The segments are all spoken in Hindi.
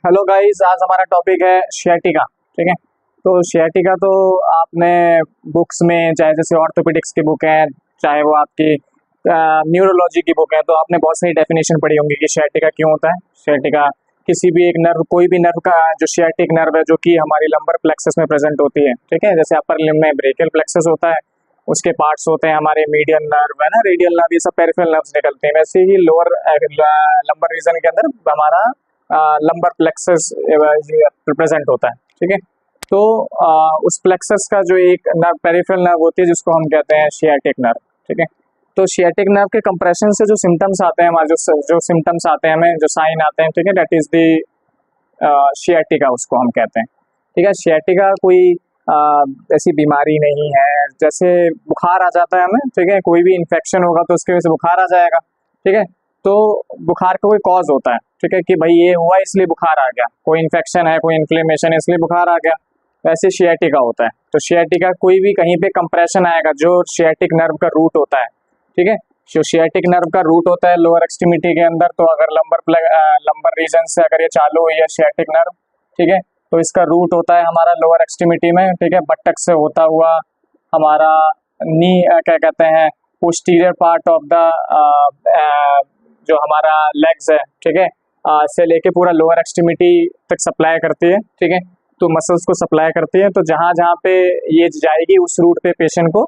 हेलो गाइस, आज हमारा टॉपिक है शियाटिका। ठीक है, तो शियाटिका तो आपने बुक्स में, चाहे जैसे ऑर्थोपेडिक्स की बुक है, चाहे वो आपकी न्यूरोलॉजी की बुक है, तो आपने बहुत सारी डेफिनेशन पढ़ी होंगी कि शियाटिका क्यों होता है। शियाटिका किसी भी एक नर्व, कोई भी नर्व का जो शियाटिक नर्व है जो कि हमारी लंबर प्लेक्सस में प्रेजेंट होती है। ठीक है, जैसे अपर लिम्ब में ब्रेकियल प्लेक्सस होता है, उसके पार्ट्स होते हैं हमारे मीडियन नर्व है ना, रेडियल नर्व, ये सब पेरिफेरल नर्व्स निकलते हैं। वैसे ही लोअर लंबर रीजन के अंदर हमारा लंबर प्लेक्सस प्रेजेंट होता है। ठीक है, तो उस प्लेक्सस का जो एक नर्व, पेरिफेरल नर्व होती है, जिसको हम कहते हैं शियाटिक नर्व। ठीक है, तो शियाटिक नर्व के कंप्रेशन से जो सिम्टम्स आते हैं हमारे, जो सिम्टम्स आते हैं हमें, जो साइन आते हैं, ठीक है, दैट इज दी शियाटिका, उसको हम कहते हैं। ठीक है, शियाटिका कोई ऐसी बीमारी नहीं है। जैसे बुखार आ जाता है हमें, ठीक है, कोई भी इन्फेक्शन होगा तो उसकी वजह से बुखार आ जाएगा। ठीक है, तो बुखार का कोई कॉज होता है, ठीक है, कि भाई ये हुआ इसलिए बुखार आ गया, कोई इन्फेक्शन है, कोई इन्फ्लेमेशन है, इसलिए बुखार आ गया। वैसे शियाटिका होता है। तो शियाटिका कोई भी कहीं पे कंप्रेशन आएगा, जो शियाटिक नर्व का रूट होता है। ठीक है, जो शियाटिक नर्व का रूट होता है लोअर एक्सट्रीमिटी के अंदर, तो अगर लंबर रीजन से अगर ये चालू हुई है शियाटिक नर्व, ठीक है, तो इसका रूट होता है हमारा लोअर एक्सट्रीमिटी में। ठीक है, बटक से होता हुआ हमारा नी, क्या कहते हैं, पोस्टीरियर पार्ट ऑफ द जो हमारा लेग्स है, ठीक है, से लेके पूरा लोअर एक्सट्रीमिटी तक सप्लाई करती है। ठीक है, तो मसल्स को सप्लाई करती है। तो जहाँ जहाँ पे ये जाएगी उस रूट पे पेशेंट को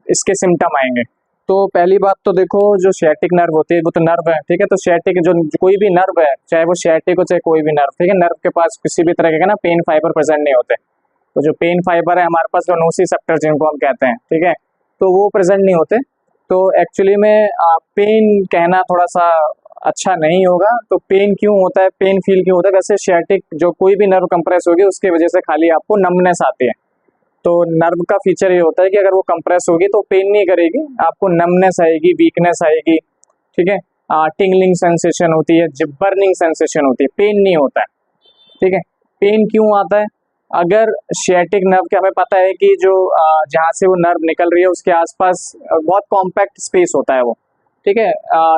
इसके सिम्टम आएंगे। तो पहली बात तो देखो, जो शियाटिक नर्व होती है वो तो नर्व है। ठीक है, तो शियाटिक जो कोई भी नर्व है, चाहे वो शियाटिक हो चाहे कोई भी नर्व, ठीक है, नर्व के पास किसी भी तरह के ना पेन फाइबर प्रेजेंट नहीं होते। तो जो पेन फाइबर है हमारे पास, जो नोसिसेप्टर जिनको हम कहते हैं, ठीक है, तो वो प्रेजेंट नहीं होते। तो एक्चुअली में पेन कहना थोड़ा सा अच्छा नहीं होगा। तो पेन क्यों होता है, पेन फील क्यों होता है? वैसे शियाटिक जो कोई भी नर्व कंप्रेस होगी उसकी वजह से खाली आपको नमनेस आती है। तो नर्व का फीचर ये होता है कि अगर वो कंप्रेस होगी तो पेन नहीं करेगी, आपको नमनेस आएगी, वीकनेस आएगी। ठीक है, टिंगलिंग सेंसेशन होती है, बर्निंग सेंसेशन होती है, पेन नहीं होता है। ठीक है, पेन क्यों आता है? अगर शियाटिक नर्व के, हमें पता है कि जो जहाँ से वो नर्व निकल रही है उसके आसपास बहुत कॉम्पैक्ट स्पेस होता है वो। ठीक है,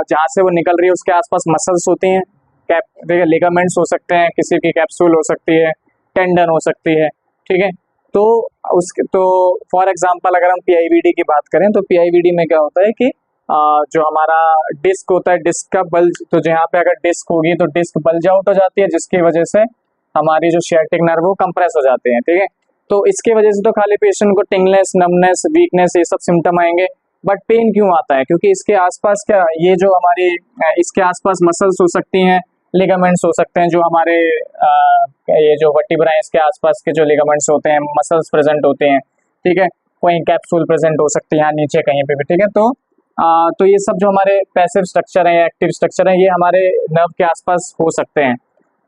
जहाँ से वो निकल रही है उसके आसपास मसल्स होती हैं, ठीक है, लिगामेंट्स हो सकते हैं, किसी की कैप्सूल हो सकती है, टेंडन हो सकती है। ठीक है, तो उसके, तो फॉर एग्जांपल अगर हम पीआईवीडी की बात करें तो पीआईवीडी में क्या होता है कि जो हमारा डिस्क होता है, डिस्क का बल्ज, तो जहाँ पे अगर डिस्क होगी तो डिस्क बल्ज आउट हो जाती है, जिसकी वजह से हमारी जो शियाटिक नर्व वो कंप्रेस हो जाते हैं। ठीक है, तो इसके वजह से तो खाली पेशेंट को टिंगनेस, नमनेस, वीकनेस, ये सब सिम्टम आएंगे। बट पेन क्यों आता है? क्योंकि इसके आसपास क्या, ये जो हमारी इसके आसपास मसल्स हो सकती हैं, लिगामेंट्स हो सकते हैं, जो हमारे ये जो वर्टिब्रा है इसके आसपास के जो लिगामेंट्स होते हैं, मसल्स प्रेजेंट होते हैं। ठीक है, कोई कैप्सूल प्रेजेंट हो सकती है यहाँ नीचे कहीं पे भी। ठीक है, तो ये सब जो हमारे पैसिव स्ट्रक्चर है या एक्टिव स्ट्रक्चर है, ये हमारे नर्व के आसपास हो सकते हैं।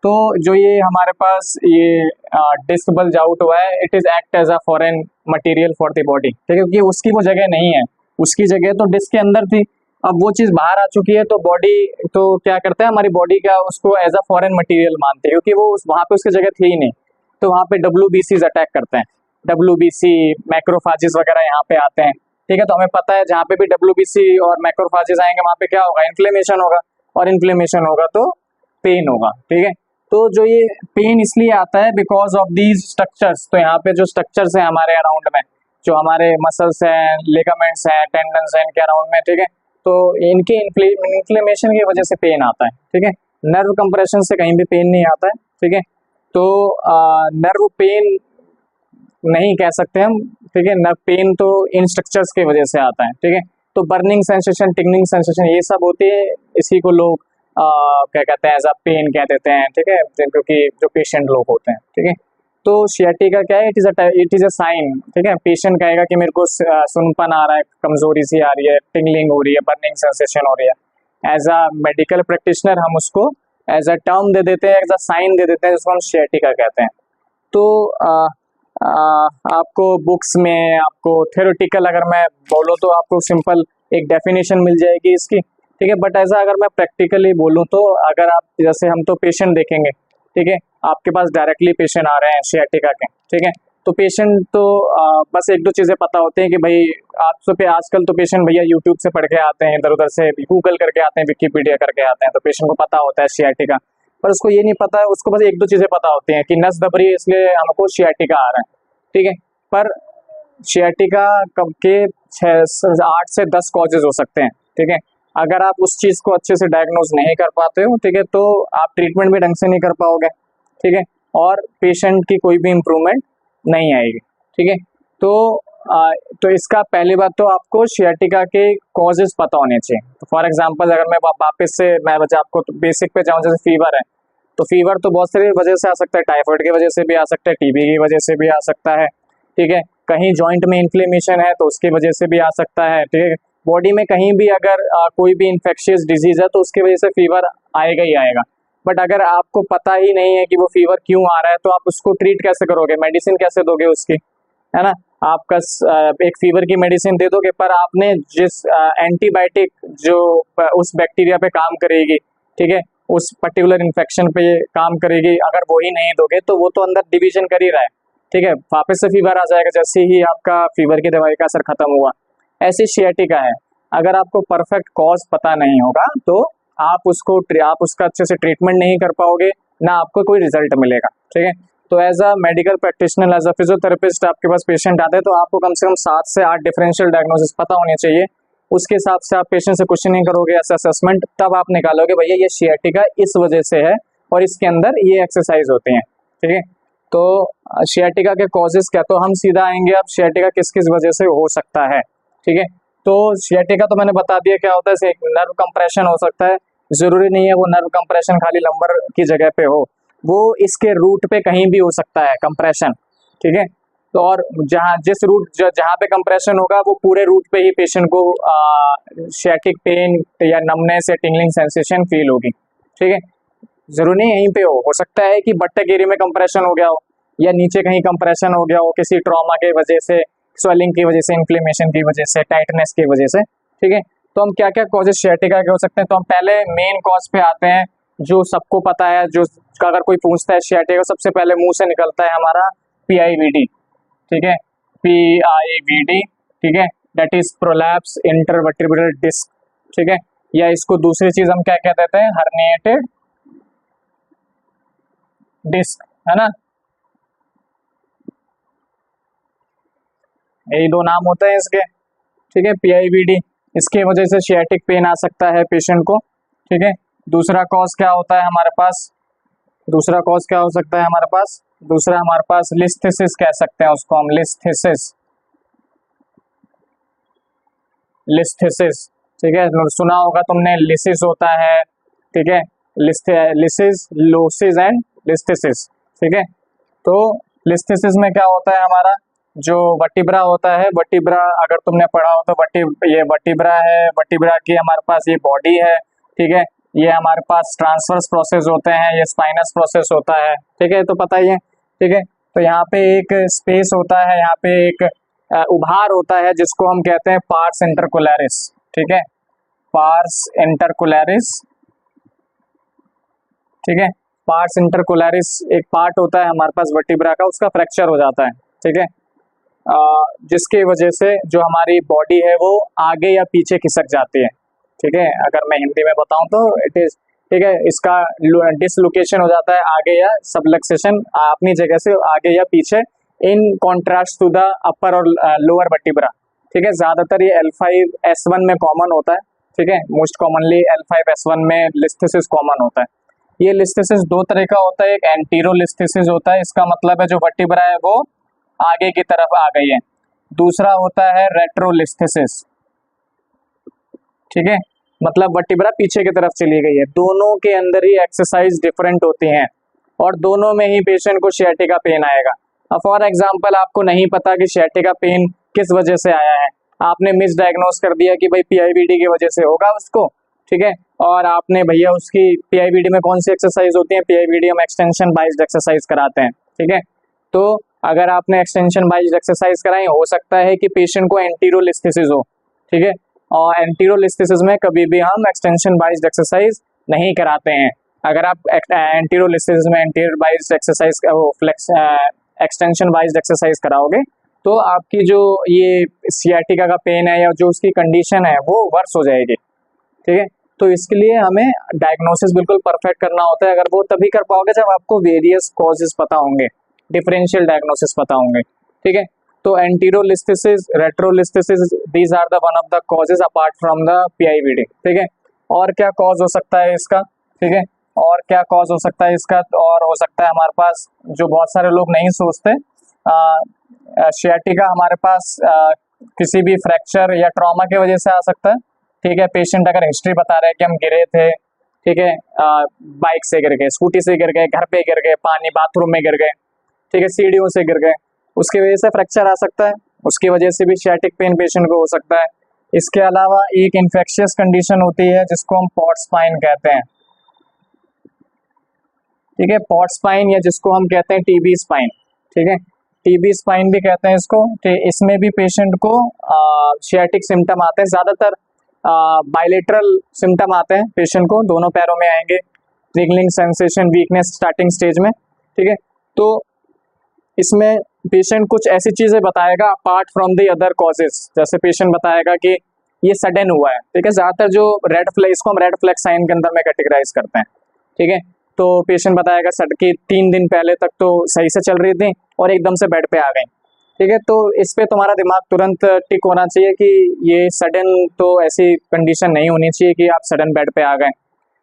तो जो ये हमारे पास ये डिस्क बल्ज आउट हुआ है, it is act as a foreign material for the body. ठीक है, क्योंकि उसकी वो जगह नहीं है, उसकी जगह तो डिस्क के अंदर थी, अब वो चीज बाहर आ चुकी है, तो बॉडी तो क्या करता है, हमारी बॉडी क्या उसको एज अ फॉरेन मटेरियल मानते हैं, क्योंकि वो वहाँ पे उसकी जगह थी ही नहीं। तो वहाँ पे WBCs अटैक करते हैं, WBC, मैक्रोफाजिस वगैरह यहाँ पे आते हैं। ठीक है, तो हमें पता है जहाँ पे भी WBC और मैक्रोफाजिस आएंगे वहाँ पे क्या होगा, इन्फ्लेमेशन होगा, और इन्फ्लेमेशन होगा तो पेन होगा। ठीक है, तो जो ये पेन इसलिए आता है बिकॉज ऑफ दीज स्ट्रक्चर्स। तो यहाँ पे जो स्ट्रक्चर्स हैं हमारे अराउंड में, जो हमारे मसल्स हैं, लिगामेंट्स हैं, टेंडन्स हैं, इनके अराउंड में, ठीक है, तो इनके इन्फ्लेमेशन की वजह से पेन आता है। ठीक है, नर्व कंप्रेशन से कहीं भी पेन नहीं आता है। ठीक है, तो नर्व पेन नहीं कह सकते हम। ठीक है, नर्व पेन तो इन स्ट्रक्चर्स की वजह से आता है। ठीक है, तो बर्निंग सेंसेशन, टिंगलिंग सेंसेशन, ये सब होती है, इसी को लोग क्या कहते हैं, एज अ पेन कह देते हैं। ठीक है, क्योंकि जो पेशेंट लोग होते हैं। ठीक है, तो शियाटिका क्या है, इट इज अ साइन। ठीक है, पेशेंट कहेगा कि मेरे को सुनपन आ रहा है, कमजोरी सी आ रही है, टिंगलिंग हो रही है, बर्निंग सेंसेशन हो रही है। एज अ मेडिकल प्रैक्टिशनर हम उसको एज अ टर्म दे देते हैं, एज अ साइन दे देते हैं, जिसको हम शियाटिका कहते हैं। तो आपको बुक्स में, आपको थ्योरेटिकल अगर मैं बोलूँ तो आपको सिंपल एक डेफिनेशन मिल जाएगी इसकी। ठीक है, बट ऐसा अगर मैं प्रैक्टिकली बोलूँ तो, अगर आप, जैसे हम तो पेशेंट देखेंगे, ठीक है, आपके पास डायरेक्टली पेशेंट आ रहे हैं शियाटिका के। ठीक है, तो पेशेंट तो बस एक दो चीज़ें पता होती हैं कि भाई आप पे आजकल तो पेशेंट भैया यूट्यूब से पढ़ के आते हैं, इधर उधर से गूगल करके आते हैं, विकीपीडिया करके आते हैं, तो पेशेंट को पता होता है शियाटिका। पर उसको ये नहीं पता है, उसको बस एक दो चीजें पता होती हैं कि नस दब रही है इसलिए हमको सियाटिका आ रहा है, ठीक है। पर सियाटिका कब के 8 से 10 कॉजेज हो सकते हैं, ठीक है। अगर आप उस चीज को अच्छे से डायग्नोज नहीं कर पाते हो, ठीक है, तो आप ट्रीटमेंट भी ढंग से नहीं कर पाओगे, ठीक है, और पेशेंट की कोई भी इम्प्रूवमेंट नहीं आएगी, ठीक है। तो तो इसका पहली बात तो आपको सियाटिका के कॉजेज पता होने चाहिए। तो फॉर एग्जांपल अगर मैं वापस से मैं बच्चा आपको बेसिक पे जाऊं, जैसे फीवर है, तो फीवर तो बहुत सारी वजह से आ सकता है, टाइफाइड की वजह से भी आ सकता है, टीबी की वजह से भी आ सकता है, ठीक है। कहीं जॉइंट में इन्फ्लेमेशन है तो उसकी वजह से भी आ सकता है, ठीक है। बॉडी में कहीं भी अगर कोई भी इन्फेक्शियस डिजीज है तो उसकी वजह से फीवर आएगा ही आएगा। बट अगर आपको पता ही नहीं है कि वो फीवर क्यों आ रहा है तो आप उसको ट्रीट कैसे करोगे, मेडिसिन कैसे दोगे उसकी, है ना। आपका एक फीवर की मेडिसिन दे दोगे, पर आपने जिस एंटीबायोटिक जो उस बैक्टीरिया पे काम करेगी, ठीक है, उस पर्टिकुलर इन्फेक्शन पे काम करेगी, अगर वो ही नहीं दोगे तो वो तो अंदर डिवीजन कर ही रहा है, ठीक है, वापस से फीवर आ जाएगा जैसे ही आपका फीवर की दवाई का असर खत्म हुआ। ऐसी सियाटिका है, अगर आपको परफेक्ट कॉज पता नहीं होगा तो आप उसका अच्छे से ट्रीटमेंट नहीं कर पाओगे, ना आपको कोई रिजल्ट मिलेगा, ठीक है। तो as a medical practitioner, as a physiotherapist आपके पास पेशेंट आते हैं तो आपको कम से कम 7 से 8 डिफरेंशियल डायग्नोसिस पता होने चाहिए। उसके हिसाब से आप पेशेंट से क्वेश्चनिंग करोगे, ऐसा असेसमेंट, तब आप निकालोगे भैया ये सियाटिका इस वजह से है और इसके अंदर ये एक्सरसाइज होती हैं, ठीक है। तो सियाटिका के कॉजेज क्या, तो हम सीधा आएंगे अब सियाटिका किस किस वजह से हो सकता है, ठीक है। तो सियाटिका तो मैंने बता दिया क्या होता है, नर्व कंप्रेशन हो सकता है, जरूरी नहीं है वो नर्व कंप्रेशन खाली लंबर की जगह पे हो, वो इसके रूट पे कहीं भी हो सकता है कंप्रेशन, ठीक है। तो और जहाँ पे कंप्रेशन होगा वो पूरे रूट पे ही पेशेंट को सियाटिक पेन या नमनेस या टिंगलिंग सेंसेशन फील होगी, ठीक है। जरूरी नहीं यहीं पे हो सकता है कि बट्टक एरिया में कंप्रेशन हो गया हो या नीचे कहीं कंप्रेशन हो गया हो किसी ट्रॉमा के वजह से, स्वेलिंग की वजह से, इन्फ्लेमेशन की वजह से, टाइटनेस की वजह से, ठीक है। तो हम क्या क्या कॉजेज सियाटिका के हो सकते हैं, तो हम पहले मेन कॉज पे आते हैं जो सबको पता है, जो अगर कोई पूछता है सियाटिका सबसे पहले मुंह से निकलता है हमारा PIVD, ठीक है, PIVD, ठीक है, that is prolapse intervertebral disc, ठीक है, या इसको दूसरी चीज हम क्या कह देते हैं, हर्निएटेड डिस्क, है ना, यही दो नाम होते हैं इसके, ठीक है, PIVD। इसके वजह से सियाटिक पेन आ सकता है पेशेंट को, ठीक है। दूसरा कॉज क्या होता है हमारे पास, दूसरा कॉज क्या हो सकता है हमारे पास, दूसरा हमारे पास लिस्थेसिस कह सकते हैं उसको हम, लिस्थेसिस, लिस्थेसिस, ठीक है, सुना होगा तुमने, लिसिस होता है, ठीक है, लिसिस, लोसिस एंड लिस्थेसिस, ठीक है। तो लिस्थेसिस में क्या होता है हमारा, जो वर्टिब्रा होता है, वर्टिब्रा अगर तुमने पढ़ा हो तो ये वर्टिब्रा है, वर्टिब्रा की हमारे पास ये बॉडी है, ठीक है, ये हमारे पास ट्रांसवर्स प्रोसेस होते हैं, ये स्पाइनस प्रोसेस होता है, ठीक है, तो पता ही है, ठीक है। तो यहाँ पे एक स्पेस होता है, यहाँ पे एक उभार होता है जिसको हम कहते हैं पार्स इंटरकोलैरिस, ठीक है, पार्स इंटरकोलैरिस, ठीक है। पार्स इंटरकोलैरिस एक पार्ट होता है हमारे पास वर्टिब्रा का, उसका फ्रैक्चर हो जाता है, ठीक है, जिसके वजह से जो हमारी बॉडी है वो आगे या पीछे खिसक जाती है, ठीक है। अगर मैं हिंदी में बताऊं तो इट इज, ठीक है, इसका डिसलोकेशन हो जाता है आगे या सबलक्सेशन अपनी जगह से आगे या पीछे, in contrast to the upper और लोअर वर्टिब्रा, ठीक है। ज्यादातर ये L5S1 में कॉमन होता है, ठीक है, मोस्ट कॉमनली L5S1 में लिस्थेसिस कॉमन होता है। ये लिस्थेसिस दो तरह का होता है, एक एंटीरो लिस्थेसिस होता है, इसका मतलब है जो वर्टिब्रा है वो आगे की तरफ आ गई है, दूसरा होता है रेट्रोलिस्थेसिस, ठीक है, मतलब वर्टिब्रा पीछे की तरफ चली गई है। दोनों के अंदर ही एक्सरसाइज डिफरेंट होती हैं और दोनों में ही पेशेंट को सियाटिका पेन आएगा। अब फॉर एग्जांपल आपको नहीं पता कि सियाटिका पेन किस वजह से आया है, आपने मिस डायग्नोस कर दिया कि भाई PIVD की वजह से होगा उसको, ठीक है, और आपने भैया उसकी PIVD में कौन सी एक्सरसाइज होती है, PIVD हम एक्सटेंशन बाइज्ड एक्सरसाइज कराते हैं, ठीक है। तो अगर आपने एक्सटेंशन बाइज्ड एक्सरसाइज कराई, हो सकता है कि पेशेंट को एंटीरोलिस्थेसिस हो, ठीक है, और एंटीरोलिस्थेसिस में कभी भी हम एक्सटेंशन बाइज्ड एक्सरसाइज नहीं कराते हैं। अगर आप एंटीरोलिस्थेसिस में anterior biased exercise flex extension biased exercise कराओगे तो आपकी जो ये सियाटिका का पेन है या जो उसकी कंडीशन है वो वर्स हो जाएगी, ठीक है। तो इसके लिए हमें डायग्नोसिस बिल्कुल परफेक्ट करना होता है। अगर वो तभी कर पाओगे जब आपको वेरियस कॉजेज पता होंगे, डिफरेंशियल डायग्नोसिस पता होंगे, ठीक है। तो anterolisthesis, retrolisthesis, these are the one of the causes apart from the PIVD, ठीक है। और क्या कॉज हो सकता है इसका, ठीक है, और क्या कॉज हो सकता है इसका, और हो सकता है हमारे पास जो बहुत सारे लोग नहीं सोचते, शियाटिका हमारे पास किसी भी फ्रैक्चर या ट्रॉमा की वजह से आ सकता है, ठीक है। पेशेंट अगर हिस्ट्री बता रहे हैं कि हम गिरे थे, ठीक है, बाइक से गिर गए, स्कूटी से गिर गए, घर पे गिर गए, पानी बाथरूम में गिर गए, ठीक है, सीढ़ियों से गिर गए, उसकी वजह से फ्रैक्चर आ सकता है, उसकी वजह से भी शियाटिक पेन पेशेंट को हो सकता है। इसके अलावा एक इन्फेक्शियस कंडीशन होती है जिसको हम पॉट स्पाइन कहते हैं, ठीक है, पॉट स्पाइन, या जिसको हम कहते हैं टीबी स्पाइन, ठीक है, टीबी स्पाइन भी कहते हैं इसको। इसमें भी पेशेंट को शियाटिक सिम्टम आते हैं, ज़्यादातर बायलेटरल सिम्टम आते हैं पेशेंट को, दोनों पैरों में आएंगे, wriggling sensation, weakness starting stage में, ठीक है। तो इसमें पेशेंट कुछ ऐसी चीज़ें बताएगा apart from the other causes, जैसे पेशेंट बताएगा कि ये सडन हुआ है, ठीक है। ज़्यादातर जो रेड फ्लैग, इसको हम रेड फ्लैग साइन के अंदर में कैटेगराइज करते हैं, ठीक है। तो पेशेंट बताएगा सड कि 3 दिन पहले तक तो सही से चल रही थी और एकदम से बेड पे आ गई, ठीक है। तो इस पे तुम्हारा दिमाग तुरंत टिक होना चाहिए कि ये सडन, तो ऐसी कंडीशन नहीं होनी चाहिए कि आप सडन बेड पे आ गए।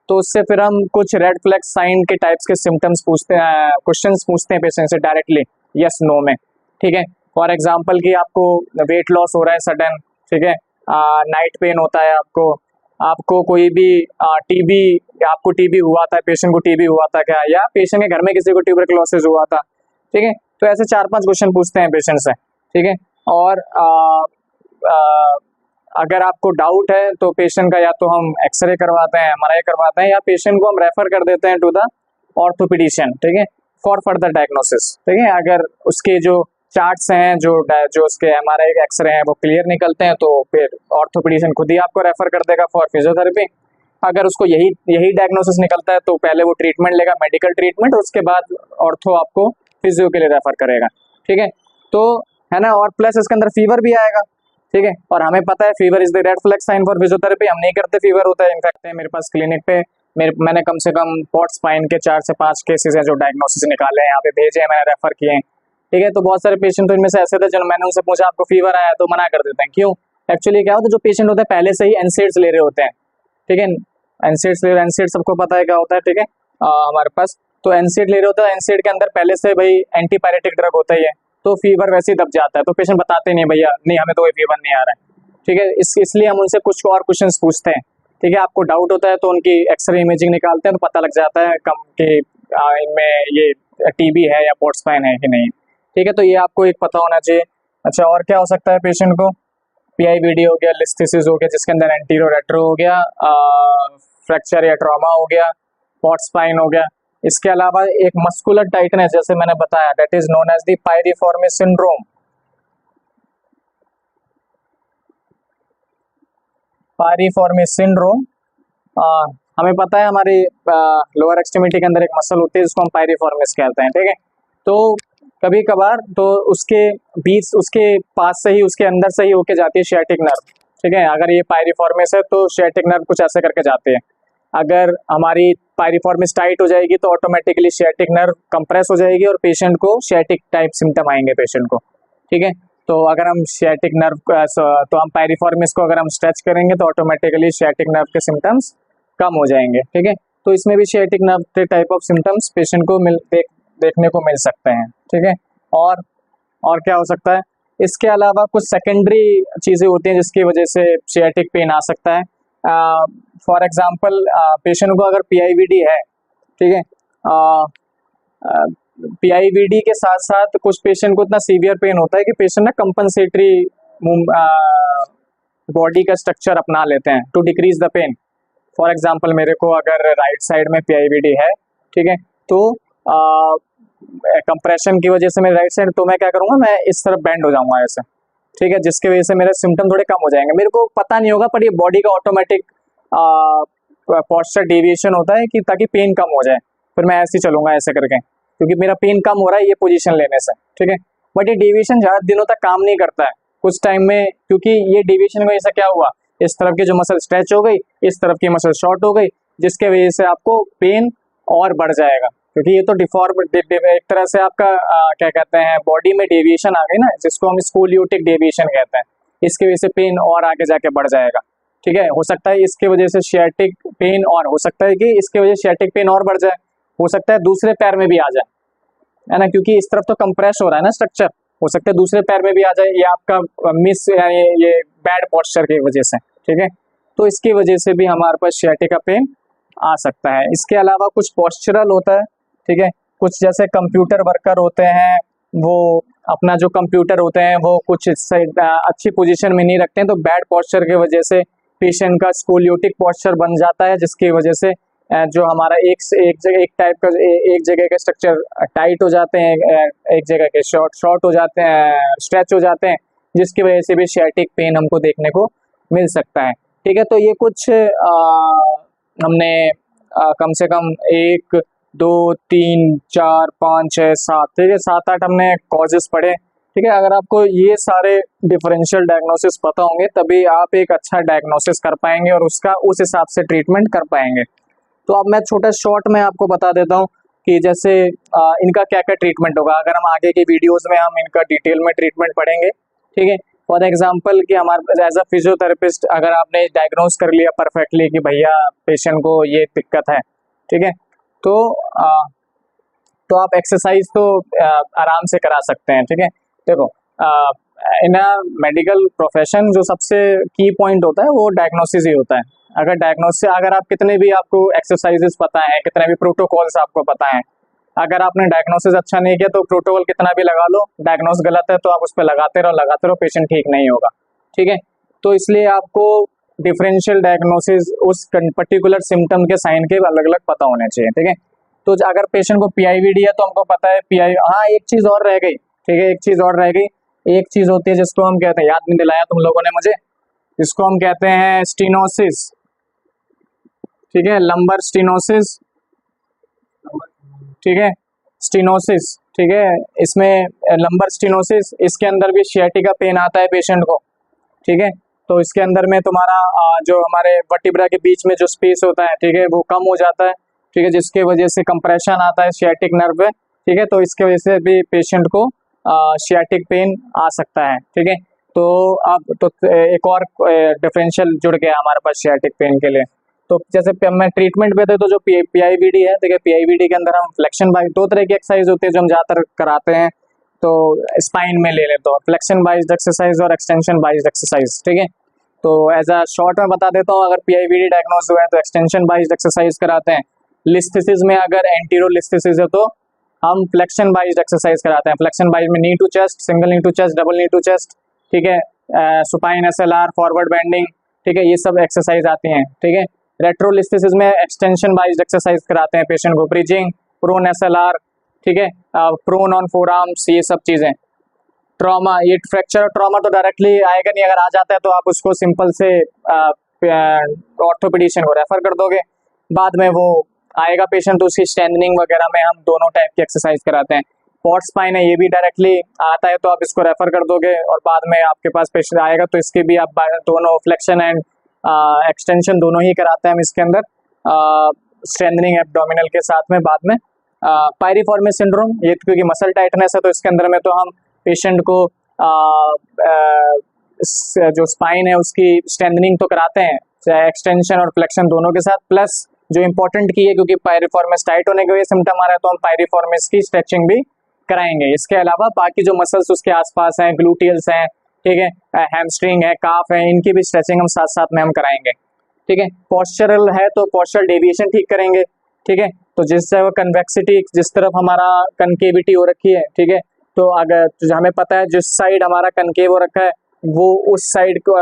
तो उससे फिर हम कुछ रेड फ्लैग साइन के टाइप्स के सिम्टम्स पूछते हैं, क्वेश्चंस पूछते हैं पेशेंट से डायरेक्टली यस नो में, ठीक है। फॉर एग्जांपल कि आपको वेट लॉस हो रहा है सडन, ठीक है, नाइट पेन होता है आपको कोई भी टीबी, आपको टीबी हुआ था, पेशेंट को टीबी हुआ था क्या, या पेशेंट के घर में किसी को ट्यूबरकुलोसिस हुआ था, ठीक है। तो ऐसे 4-5 क्वेश्चन पूछते हैं पेशेंट से, ठीक है। और अगर आपको डाउट है तो पेशेंट का या तो हम एक्सरे करवाते हैं, एमआरआई करवाते हैं, या पेशेंट को हम रेफर कर देते हैं टू द ऑर्थोपेडिशियन, ठीक है, फॉर फर्दर डायग्नोसिस, ठीक है। अगर उसके जो चार्ट्स हैं, जो उसके एमआरआई के एक्सरे हैं वो क्लियर निकलते हैं, तो फिर ऑर्थोपेडिशियन खुद ही आपको रेफर कर देगा फॉर फिजियोथेरेपी। अगर उसको यही डायग्नोसिस निकलता है तो पहले वो ट्रीटमेंट लेगा, मेडिकल ट्रीटमेंट, उसके बाद ऑर्थो आपको फिजियो के लिए रेफर करेगा, ठीक है। तो है ना, और प्लस इसके अंदर फीवर भी आएगा, ठीक है। और हमें पता है fever is the red flag sign for physiotherapy, हम नहीं करते फीवर होता है। इनफैक्ट मेरे पास क्लिनिक पे मैंने कम से कम पॉट स्पाइन के 4 से 5 केसेस हैं जो डायग्नोसिस निकाले हैं, यहाँ पे भेजे हैं, मैंने रेफर किए हैं, ठीक है। तो बहुत सारे पेशेंट तो इनमें से ऐसे थे जब मैंने उनसे पूछा आपको फीवर आया तो मना कर देते हैं, क्यों? एक्चुअली क्या होता है, जो पेशेंट होते हैं पहले से ही एनसेड्स ले रहे होते हैं, ठीक है, एनसेड सबको पता है क्या होता है, ठीक है, हमारे पास तो एनसेड ले रहे होता है, एनसेड के अंदर पहले से भाई एंटीपायरेटिक ड्रग होता ही है, तो फीवर वैसे ही दब जाता है, तो पेशेंट बताते नहीं भैया नहीं हमें तो कोई फीवर नहीं आ रहा है, ठीक है। इसलिए हम उनसे कुछ और क्वेश्चंस पूछते हैं, ठीक है। आपको डाउट होता है तो उनकी एक्सरे इमेजिंग निकालते हैं तो पता लग जाता है कम कि इनमें ये टीबी है या पॉट स्पाइन है कि नहीं, ठीक है। तो ये आपको एक पता होना चाहिए। अच्छा, और क्या हो सकता है पेशेंट को? पीआईवीडी हो गया, लिस्थेसिस हो गया जिसके अंदर एंटीरो रेट्रो हो गया, फ्रैक्चर या ट्रॉमा हो गया, पॉट स्पाइन हो गया। इसके अलावा एक मस्कुलर टाइटनेस, जैसे मैंने बताया, that is known as the piriformis syndrome. Piriformis syndrome, हमें पता है हमारी लोअर एक्सट्रीमिटी के अंदर एक मसल होती है जिसको हम पायरिफॉर्मिस कहते हैं, ठीक है। तो कभी कभार तो उसके बीच, उसके पास से ही, उसके अंदर से ही होके जाती है शियाटिक नर्व, ठीक है। अगर ये पायरिफॉर्मिस है तो शियाटिक नर्व कुछ ऐसे करके जाते हैं। अगर हमारी पायरिफॉर्मिस टाइट हो जाएगी तो ऑटोमेटिकली शियाटिक नर्व कंप्रेस हो जाएगी और पेशेंट को शियाटिक टाइप सिम्टम आएंगे पेशेंट को, ठीक है। तो अगर हम शियाटिक नर्व तो हम पायरिफॉर्मिस को अगर हम स्ट्रेच करेंगे तो ऑटोमेटिकली शियाटिक नर्व के सिम्टम्स कम हो जाएंगे, ठीक है। तो इसमें भी शियाटिक नर्व के टाइप ऑफ सिम्टम्स पेशेंट को देखने को मिल सकते हैं, ठीक है। और क्या हो सकता है? इसके अलावा कुछ सेकेंडरी चीज़ें होती हैं जिसकी वजह से शियाटिक पेन आ सकता है। फॉर एग्जांपल पेशेंट को अगर पीआईवीडी है, ठीक है, पीआईवीडी के साथ साथ कुछ पेशेंट को इतना सीवियर पेन होता है कि पेशेंट ना कंपनसेटरी बॉडी का स्ट्रक्चर अपना लेते हैं to decrease the pain. For example मेरे को अगर राइट साइड में पीआईवीडी है, ठीक है, तो कंप्रेशन की वजह से मेरे राइट साइड, तो मैं क्या करूँगा, मैं इस तरफ बेंड हो जाऊंगा ऐसे, ठीक है, जिसकी वजह से मेरे सिम्टम थोड़े कम हो जाएंगे। मेरे को पता नहीं होगा पर ये बॉडी का ऑटोमेटिक पोस्चर डेविएशन होता है कि ताकि पेन कम हो जाए, फिर मैं ऐसे ही चलूंगा ऐसे करके, क्योंकि मेरा पेन कम हो रहा है ये पोजीशन लेने से, ठीक है। बट ये डेविएशन ज़्यादा दिनों तक काम नहीं करता है, कुछ टाइम में, क्योंकि ये डेविएशन की वजह से क्या हुआ, इस तरफ की जो मसल स्ट्रेच हो गई, इस तरफ की मसल शॉर्ट हो गई, जिसके वजह से आपको पेन और बढ़ जाएगा, क्योंकि ये तो डिफॉर्म एक तरह से आपका क्या कहते हैं बॉडी में डेविएशन आ गई ना, जिसको हम स्कोलियोटिक डेविएशन कहते हैं। इसकी वजह से पेन और आगे जाके बढ़ जाएगा। ठीक है, हो सकता है इसके वजह से सियाटिक पेन, और हो सकता है कि इसके वजह से सियाटिक पेन और बढ़ जाए, हो सकता है दूसरे पैर में भी आ जाए, है ना, क्योंकि इस तरफ तो कंप्रेस हो रहा है ना स्ट्रक्चर, हो सकता है दूसरे पैर में भी आ जाए, या आपका मिस ये बैड पोस्चर की वजह से। ठीक है, तो इसकी वजह से भी हमारे पास सियाटिका पेन आ सकता है। इसके अलावा कुछ पोस्चरल होता है। ठीक है, कुछ जैसे कंप्यूटर वर्कर होते हैं, वो अपना जो कंप्यूटर होते हैं वो कुछ अच्छी पोजीशन में नहीं रखते हैं, तो बैड पोस्चर की वजह से पेशेंट का स्कोलियोटिक पोस्चर बन जाता है, जिसकी वजह से जो हमारा एक टाइप का एक जगह के स्ट्रक्चर टाइट हो जाते हैं, एक जगह के शॉर्ट हो जाते हैं, स्ट्रेच हो जाते हैं, जिसकी वजह से भी सियाटिक पेन हमको देखने को मिल सकता है। ठीक है, तो ये कुछ हमने कम से कम 1 2 3 4 5 6 7, ठीक है, 7 8 हमने कॉजेस पढ़े। ठीक है, अगर आपको ये सारे डिफरेंशियल डायग्नोसिस पता होंगे तभी आप एक अच्छा डायग्नोसिस कर पाएंगे और उसका उस हिसाब से ट्रीटमेंट कर पाएंगे। तो अब मैं छोटा शॉर्ट में आपको बता देता हूँ कि जैसे इनका क्या क्या ट्रीटमेंट होगा। अगर हम आगे की वीडियोस में हम इनका डिटेल में ट्रीटमेंट पढ़ेंगे। ठीक है, फॉर एग्जांपल कि हमारे एज अ फिजियोथेरेपिस्ट अगर आपने डायग्नोज कर लिया परफेक्टली कि भैया पेशेंट को ये दिक्कत है, ठीक है, तो आप एक्सरसाइज तो आराम से करा सकते हैं। ठीक है, देखो इन अ मेडिकल प्रोफेशन जो सबसे की पॉइंट होता है वो डायग्नोसिस ही होता है। अगर आप कितने भी आपको एक्सरसाइजेस पता है, कितने भी प्रोटोकॉल्स आपको पता है, अगर आपने डायग्नोसिस अच्छा नहीं किया तो प्रोटोकॉल कितना भी लगा लो, डायग्नोस गलत है तो आप उस पर लगाते रहो, पेशेंट ठीक नहीं होगा। ठीक है, तो इसलिए आपको डिफरेंशियल डायग्नोसिस उस पर्टिकुलर सिम्टम के साइन के अलग अलग पता होने चाहिए। ठीक है, तो अगर पेशेंट को पीआईवीडी है तो हमको पता है हाँ, एक चीज और रह गई। ठीक है, एक चीज और रह गई, एक चीज होती है जिसको हम कहते हैं, याद नहीं दिलाया तुम लोगों ने मुझे, जिसको हम कहते हैं स्टीनोसिस। ठीक है, लंबर स्टीनोसिस। ठीक है, स्टीनोसिस। ठीक है, इसमें लंबर स्टीनोसिस, इसके अंदर भी सियाटिका पेन आता है पेशेंट को। ठीक है, तो इसके अंदर में तुम्हारा जो हमारे वर्टिब्रा के बीच में जो स्पेस होता है, ठीक है, वो कम हो जाता है। ठीक है, जिसके वजह से कंप्रेशन आता है सियाटिक नर्व पे। ठीक है, तो इसके वजह से भी पेशेंट को सियाटिक पेन आ सकता है। ठीक है, तो अब तो एक और डिफरेंशियल जुड़ गया हमारे पास सियाटिक पेन के लिए। तो जैसे मैं ट्रीटमेंट पे थे तो जो पीआईवीडी है, देखिए पीआईवीडी के अंदर हम फ्लेक्शन बाइज, 2 तरह की एक्सरसाइज होती है जो हम ज़्यादातर कराते हैं, तो स्पाइन में ले लेते हो फ्लेक्शन बाइज्ड एक्सरसाइज और एक्सटेंशन बाइज्ड एक्सरसाइज। ठीक है, तो एज अ शॉर्ट में बता देता हूँ, अगर पीआईवीडी डायग्नोज हुआ है तो एक्सटेंशन बाइज्ड एक्सरसाइज कराते हैं। लिस्थेसिस में अगर एंटीरो लिस्थेसिस है तो हम फ्लेक्शन बाइज्ड एक्सरसाइज कराते हैं। फ्लेक्शन बाइज में knee to chest, single knee to chest, double knee to chest. ठीक है, सुपाइन एसएलआर, फॉरवर्ड बेंडिंग। ठीक है, ये सब एक्सरसाइज आती हैं। ठीक है, रेट्रोलिस्थेसिस में एक्सटेंशन बाइज्ड एक्सरसाइज कराते हैं पेशेंट को, ब्रिजिंग, प्रोन एसएलआर। ठीक है, प्रोन ऑन फोर आर्म्स, ये सब चीजें। ट्रॉमा, ये फ्रैक्चर और ट्रॉमा तो डायरेक्टली आएगा नहीं, अगर आ जाता है तो आप उसको सिंपल से ऑर्थोपेडिशियन को रेफर कर दोगे, बाद में वो आएगा पेशेंट तो उसकी स्ट्रेंथनिंग वगैरह में हम दोनों टाइप की एक्सरसाइज कराते हैं। पॉट स्पाइन है, ये भी डायरेक्टली आता है तो आप इसको रेफर कर दोगे और बाद में आपके पास पेशेंट आएगा तो इसके भी आप दोनों फ्लेक्शन एंड एक्सटेंशन दोनों ही कराते हैं हम इसके अंदर, स्ट्रेंथनिंग एब्डोमिनल के साथ में बाद में। पायरिफॉर्मिस सिंड्रोम, ये क्योंकि मसल टाइटनेस है तो इसके अंदर में तो हम पेशेंट को जो स्पाइन है उसकी स्ट्रेंथनिंग तो कराते हैं, चाहे एक्सटेंशन और फ्लेक्शन दोनों के साथ, प्लस जो इंपॉर्टेंट की है क्योंकि पायरिफॉर्मिस टाइट होने के वजह सिम्टम आ रहा है तो हम पायरिफॉर्मिस की स्ट्रेचिंग भी कराएंगे। इसके अलावा बाकी जो मसल्स उसके आसपास हैं, ग्लूटियल्स हैं, ठीक है, हैमस्ट्रिंग है, काफ है, इनकी भी स्ट्रेचिंग हम साथ साथ में हम कराएंगे। ठीक है, पोस्चरल है तो पोस्चरल डेविएशन ठीक करेंगे। ठीक है, तो जिससे वो कन्वेक्सिटी, जिस तरफ हमारा कनकेविटी हो रखी है, ठीक है, तो अगर तो हमें पता है जिस साइड हमारा कनकेव हो रखा है वो उस साइड को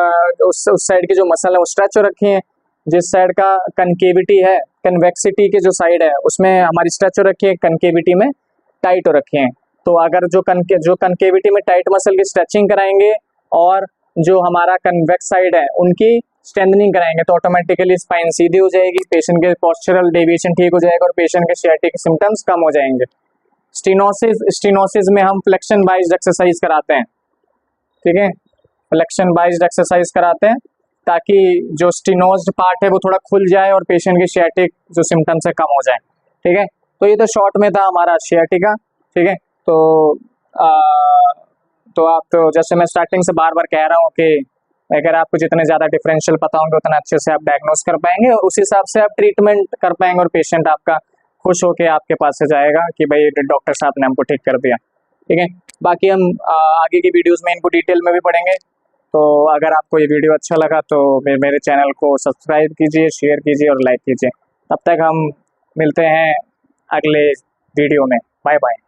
उस साइड की जो मसल है वो स्ट्रेच हो रखी है। जिस साइड का कनकेविटी है, कन्वेक्सिटी के जो साइड है उसमें हमारी स्ट्रेच हो रखी है, कनकेविटी में टाइट हो रखी है। तो अगर जो कनकेविटी में टाइट मसल की स्ट्रेचिंग कराएंगे और जो हमारा कन्वेक्स साइड है उनकी स्ट्रेंथनिंग कराएंगे तो ऑटोमेटिकली स्पाइन सीधी हो जाएगी, पेशेंट के पोस्चरल डेविएशन ठीक हो जाएगा और पेशेंट के सियाटिक सिम्टम्स कम हो जाएंगे। स्टीनोसिस में हम फ्लेक्शन बाइज्ड एक्सरसाइज कराते हैं। ठीक है, फ्लेक्शन बाइज्ड एक्सरसाइज कराते हैं ताकि जो स्टिनोज्ड पार्ट है वो थोड़ा खुल जाए और पेशेंट की सियाटिक जो सिम्टम्स है कम हो जाए। ठीक है, तो ये तो शॉर्ट में था हमारा सियाटिका। ठीक है, तो आ, तो आप तो जैसे मैं स्टार्टिंग से बार बार कह रहा हूँ कि अगर आपको जितने ज़्यादा डिफरेंशियल पता होंगे उतना अच्छे से आप डायग्नोस कर पाएंगे और उस हिसाब से आप ट्रीटमेंट कर पाएंगे और पेशेंट आपका खुश होके आपके पास से जाएगा कि भाई डॉक्टर साहब ने हमको ठीक कर दिया। ठीक है, बाकी हम आगे की वीडियोस में इनको डिटेल में भी पढ़ेंगे। तो अगर आपको ये वीडियो अच्छा लगा तो मेरे चैनल को सब्सक्राइब कीजिए, शेयर कीजिए और लाइक कीजिए। तब तक हम मिलते हैं अगले वीडियो में। Bye bye.